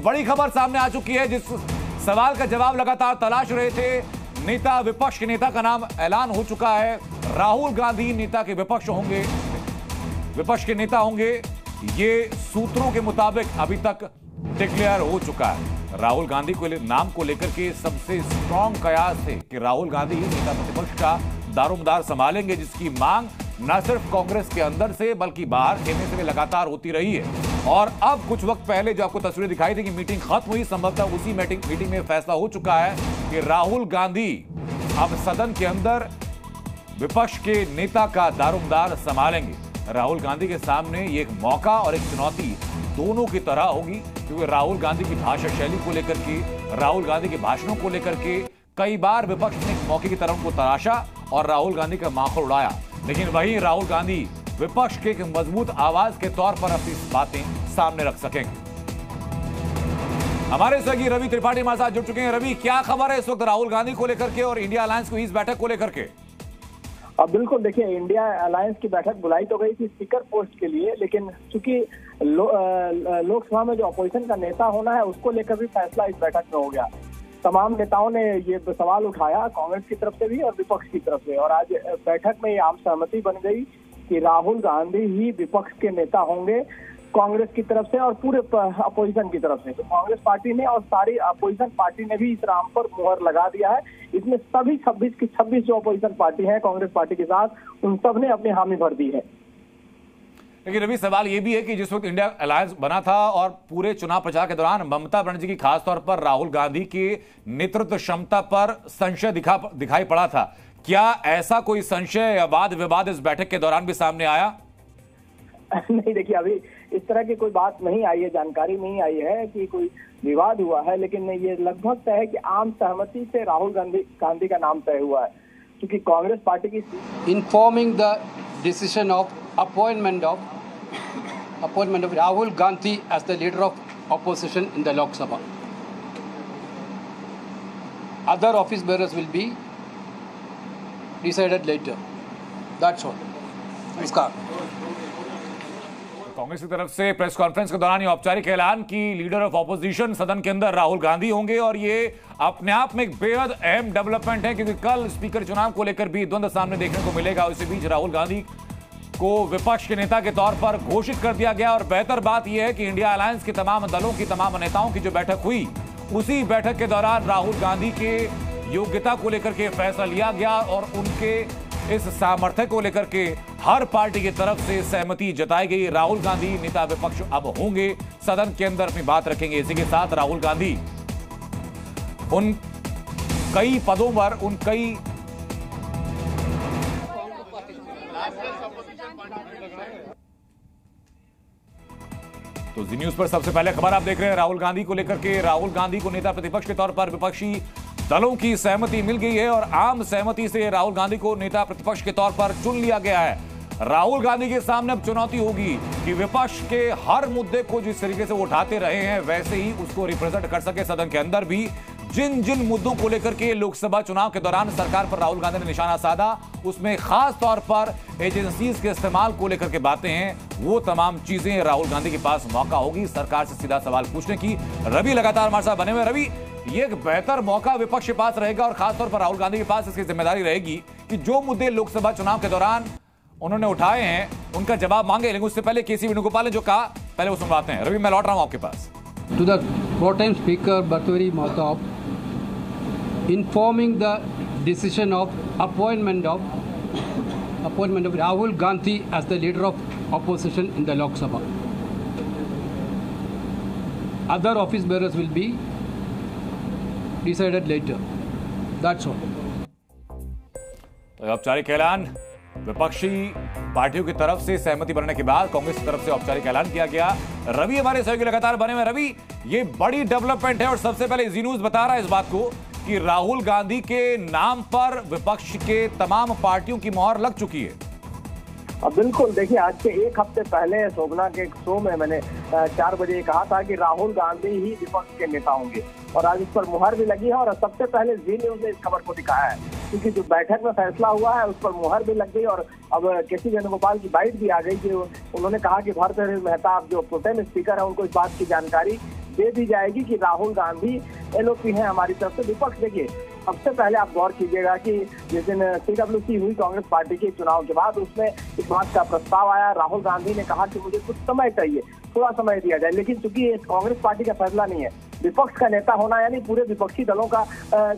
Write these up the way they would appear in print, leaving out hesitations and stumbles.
बड़ी खबर सामने आ चुकी है, जिस सवाल का जवाब लगातार तलाश रहे थे नेता, विपक्ष के नेता का नाम ऐलान हो चुका है। राहुल गांधी नेता के विपक्ष के नेता होंगे, ये सूत्रों के मुताबिक अभी तक डिक्लेयर हो चुका है। राहुल गांधी को नाम को लेकर के सबसे स्ट्रॉन्ग कयास थे कि राहुल गांधी ही नेता प्रतिपक्ष का दारोमदार संभालेंगे, जिसकी मांग न सिर्फ कांग्रेस के अंदर से बल्कि बाहर खेमे से भी लगातार होती रही है। और अब कुछ वक्त पहले जो आपको तस्वीरें दिखाई थी कि मीटिंग खत्म हुई, संभवतः उसी मीटिंग में फैसला हो चुका है कि राहुल गांधी अब सदन के अंदर विपक्ष के नेता का दारोमदार संभालेंगे। राहुल गांधी के सामने ये एक मौका और एक चुनौती दोनों की तरह होगी, क्योंकि राहुल गांधी की भाषा शैली को लेकर के, राहुल गांधी के भाषणों को लेकर के कई बार विपक्ष ने एक मौके की तरह उनको तराशा और राहुल गांधी का माखौल उड़ाया, लेकिन वही राहुल गांधी विपक्ष के एक मजबूत आवाज के तौर पर अपनी बातें सामने रख सकेंगे। हमारे सहयोगी रवि त्रिपाठी हमारे साथ जुड़ चुके हैं। रवि, क्या खबर है इस वक्त राहुल गांधी को लेकर के और इंडिया अलायंस को इस बैठक को लेकर के? अब बिल्कुल देखिए, इंडिया अलायंस की बैठक बुलाई तो गई थी स्पीकर पोस्ट के लिए, लेकिन चूंकि लोकसभा में जो अपोजिशन का नेता होना है उसको लेकर भी फैसला इस बैठक में हो गया। तमाम नेताओं ने ये सवाल उठाया, कांग्रेस की तरफ से भी और विपक्ष की तरफ से, और आज बैठक में ये आम सहमति बन गई कि राहुल गांधी ही विपक्ष के नेता होंगे, कांग्रेस की तरफ से और पूरे अपोजिशन की तरफ से। तो कांग्रेस पार्टी ने और सारी अपोजिशन पार्टी ने भी इस नाम पर मुहर लगा दिया है। इसमें सभी 26 की 26 जो अपोजिशन पार्टी है कांग्रेस पार्टी के साथ, उन सब ने अपनी हामी भर दी है। लेकिन रवि, सवाल यह भी है कि जिस वक्त इंडिया अलायंस बना था और पूरे चुनाव प्रचार के दौरान ममता बनर्जी की खासतौर पर राहुल गांधी की नेतृत्व क्षमता पर संशय दिखाई पड़ा था, क्या ऐसा कोई संशय या वाद विवाद इस बैठक के दौरान भी सामने आया? नहीं, देखिए अभी इस तरह की कोई बात नहीं आई है, जानकारी नहीं आई है कि कोई विवाद हुआ है, लेकिन ये लगभग तय है कि आम सहमति से राहुल गांधी का नाम तय हुआ है, क्योंकि कांग्रेस पार्टी की informing the decision of appointment of Rahul Gandhi as the leader of opposition in the Lok Sabha. Other office bearers will be decided later. That's all. नमस्कार। कांग्रेस की तरफ से प्रेस कॉन्फ्रेंस के दौरान ये औपचारिक ऐलान कि लीडर ऑफ ऑपोजिशन सदन के अंदर राहुल गांधी होंगे, और ये अपने आप में एक बेहद अहम डेवलपमेंट है, क्योंकि कल स्पीकर चुनाव को लेकर भी द्वंद्व सामने देखने को मिलेगा। इसी बीच राहुल गांधी को विपक्ष के नेता के तौर पर घोषित कर दिया गया, और बेहतर बात यह है कि इंडिया अलायंस के तमाम दलों की, तमाम नेताओं की जो बैठक हुई, उसी बैठक के दौरान राहुल गांधी के योग्यता को लेकर के फैसला लिया गया और उनके इस सामर्थ्य को लेकर के हर पार्टी की तरफ से सहमति जताई गई। राहुल गांधी नेता विपक्ष अब होंगे, सदन के अंदर अपनी बात रखेंगे। इसी के साथ राहुल गांधी उन कई पदों पर, उन कई तो जी न्यूज पर सबसे पहले खबर आप देख रहे हैं राहुल गांधी को लेकर के। राहुल गांधी को नेता प्रतिपक्ष के तौर पर विपक्षी दलों की सहमति मिल गई है और आम सहमति से राहुल गांधी को नेता प्रतिपक्ष के तौर पर चुन लिया गया है। राहुल गांधी के सामने अब चुनौती होगी कि विपक्ष के हर मुद्दे को जिस तरीके से वो उठाते रहे हैं, वैसे ही उसको रिप्रेजेंट कर सके सदन के अंदर भी। जिन जिन मुद्दों को लेकर के लोकसभा चुनाव के दौरान सरकार पर राहुल गांधी ने निशाना साधा, उसमें खास तौर पर एजेंसीज के इस्तेमाल को लेकर के बातें हैं, वो तमाम चीजें राहुल गांधी के पास मौका होगी सरकार से सीधा सवाल पूछने की। रवि लगातार हमारे साथ बने हुए। रवि, ये एक बेहतर मौका विपक्ष के पास रहेगा और खासतौर पर राहुल गांधी के पास इसकी जिम्मेदारी रहेगी कि जो मुद्दे लोकसभा चुनाव के दौरान उन्होंने उठाए हैं उनका जवाब मांगे। लेकिन उससे पहले केसी वेणुगोपाल ने जो कहा, पहले वो सुनवाते हैं। रवि, मैं लौट रहा हूं आपके पास। To the pro-tem speaker Bhartwari Mahtab, informing the decision of appointment of Rahul Gandhi as the leader of opposition in the Lok Sabha. Other office bearers will be decided later. That's all. तो औपचारिक ऐलान विपक्षी पार्टियों की तरफ से सहमति बनने के बाद कांग्रेस की तरफ से औपचारिक ऐलान किया गया। रवि हमारे सहयोगी लगातार बने हुए। रवि, ये बड़ी डेवलपमेंट है और सबसे पहले जी न्यूज बता रहा है इस बात को कि राहुल गांधी के नाम पर विपक्ष के तमाम पार्टियों की मोहर लग चुकी है। बिल्कुल, देखिए आज से एक हफ्ते पहले शोभना के एक शो में मैंने 4 बजे कहा था कि राहुल गांधी ही विपक्ष के नेता होंगे, और आज इस पर मुहर भी लगी है और सबसे पहले जी न्यूज ने इस खबर को दिखाया है, क्योंकि जो बैठक में फैसला हुआ है उस पर मुहर भी लग गई। और अब केसी वेणुगोपाल की बाइट भी आ गई कि उन्होंने कहा कि भर्तृहरि मेहताब जो प्रोटेम स्पीकर है उनको इस बात की जानकारी दे दी जाएगी कि राहुल गांधी एलओपी है हमारी तरफ से। विपक्ष देखिए, सबसे पहले आप गौर कीजिएगा कि जिस दिन CWC हुई कांग्रेस पार्टी के चुनाव के बाद, उसमें इस बात का प्रस्ताव आया। राहुल गांधी ने कहा कि मुझे कुछ समय चाहिए, थोड़ा समय दिया जाए, लेकिन चूंकि ये कांग्रेस पार्टी का फैसला नहीं है, विपक्ष का नेता होना यानी पूरे विपक्षी दलों का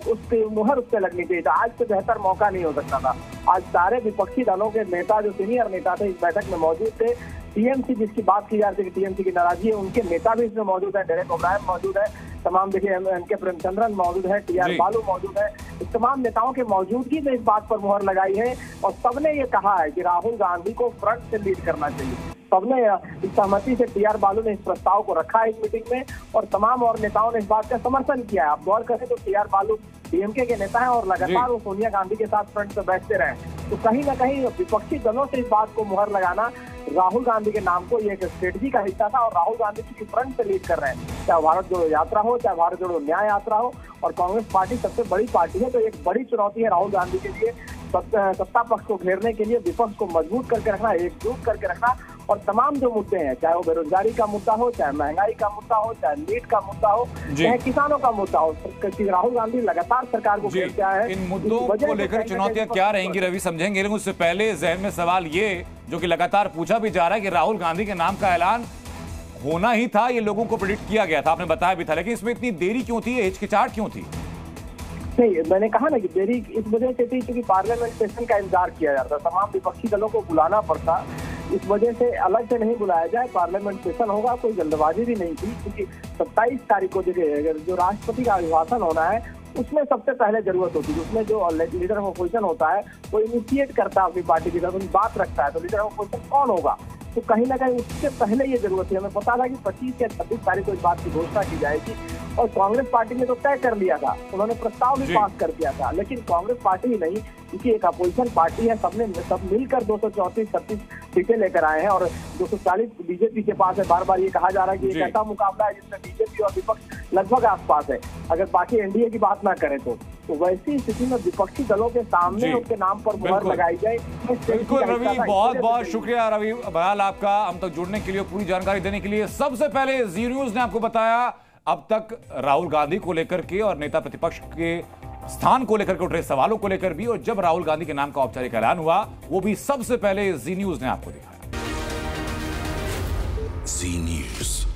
उस पे मुहर उस पे लगनी चाहिए था। आज से बेहतर मौका नहीं हो सकता था। आज सारे विपक्षी दलों के नेता, जो सीनियर नेता थे, इस बैठक में मौजूद थे। टीएमसी जिसकी बात की जा रही थी, टीएमसी की नाराजगी है, उनके नेता भी इसमें मौजूद है। डेरेक ओब्रायन मौजूद है, तमाम देखिए NK प्रेमचंद्रन मौजूद है, TR बालू मौजूद है। इस तमाम नेताओं के मौजूदगी में इस बात पर मुहर लगाई है और सबने ये कहा है कि राहुल गांधी को फ्रंट से लीड करना चाहिए। सबने इस सहमति से TR बालू ने इस प्रस्ताव को रखा है इस मीटिंग में और तमाम और नेताओं ने इस बात का समर्थन किया है। आप गौर करें तो TR बालू DMK के नेता हैं और लगातार वो सोनिया गांधी के साथ फ्रंट पे बैठते रहे। तो कहीं ना कहीं विपक्षी दलों से इस बात को मुहर लगाना राहुल गांधी के नाम को ये एक स्ट्रेटजी का हिस्सा था और राहुल गांधी की फ्रंट से लीड कर रहे हैं, चाहे भारत जोड़ो यात्रा हो, चाहे भारत जोड़ो न्याय यात्रा हो। और कांग्रेस पार्टी सबसे बड़ी पार्टी है, तो एक बड़ी चुनौती है राहुल गांधी के लिए सत्ता पक्ष को घेरने के लिए विपक्ष को मजबूत करके रखना, एकजुट करके रखना। और तमाम जो मुद्दे हैं, चाहे वो बेरोजगारी का मुद्दा हो, चाहे महंगाई का मुद्दा हो, चाहे नीट का मुद्दा हो, चाहे किसानों का मुद्दा हो, राहुल गांधी लगातार सरकार को घेरता है। इन मुद्दों को लेकर चुनौतियां क्या रहेंगी रवि, समझेंगे, लेकिन उससे पहले जहन में सवाल ये जो कि लगातार पूछा भी जा रहा है कि राहुल गांधी के नाम का ऐलान होना ही था, ये लोगों को प्रेडिक्ट किया गया था, आपने बताया भी था, लेकिन इसमें इतनी देरी क्यों थी, हिचकिचाहट क्यों थी? नहीं, मैंने कहा ना कि देरी इस वजह से थी क्योंकि पार्लियामेंट सेशन का इंतजार किया जाता, तमाम विपक्षी दलों को बुलाना पड़ता, इस वजह से अलग से नहीं बुलाया जाए, पार्लियामेंट सेशन होगा, कोई जल्दबाजी भी नहीं थी। क्योंकि 27 तारीख को जो राष्ट्रपति का अभिभाषण होना है उसमें सबसे पहले जरूरत होती है, उसमें जो लीडर ऑफ अपोजिशन होता है वो इनिशिएट करता है अपनी पार्टी की तरफ, बात रखता है, तो लीडर ऑफ अपोजिशन कौन होगा, तो कहीं ना कहीं उससे पहले ये जरूरत है। हमें पता था कि 25 या 26 तारीख को इस बात की घोषणा की जाएगी और कांग्रेस पार्टी ने तो तय कर लिया था, उन्होंने प्रस्ताव भी पास कर दिया था। लेकिन कांग्रेस पार्टी ही नहीं, क्योंकि एक अपोजिशन पार्टी है, सब मिलकर 234-36 सीटें लेकर आए हैं और 240 बीजेपी के पास है। बार बार ये कहा जा रहा है कि एक ऐसा मुकाबला है जिसमें बीजेपी और विपक्ष लगभग आसपास है, अगर बाकी एनडीए की बात ना करें तो वैसी स्थिति में विपक्षी दलों के सामने उनके नाम पर मुहर लगाई जाए। बिल्कुल रवि, बहुत बहुत शुक्रिया रवि बयाल आपका हम तक जुड़ने के लिए, पूरी जानकारी देने के लिए। सबसे पहले जी न्यूज ने आपको बताया अब तक राहुल गांधी को लेकर के और नेता प्रतिपक्ष के स्थान को लेकर के उठ रहे सवालों को लेकर भी, और जब राहुल गांधी के नाम का औपचारिक ऐलान हुआ वो भी सबसे पहले जी न्यूज ने आपको दिखाया। जी न्यूज।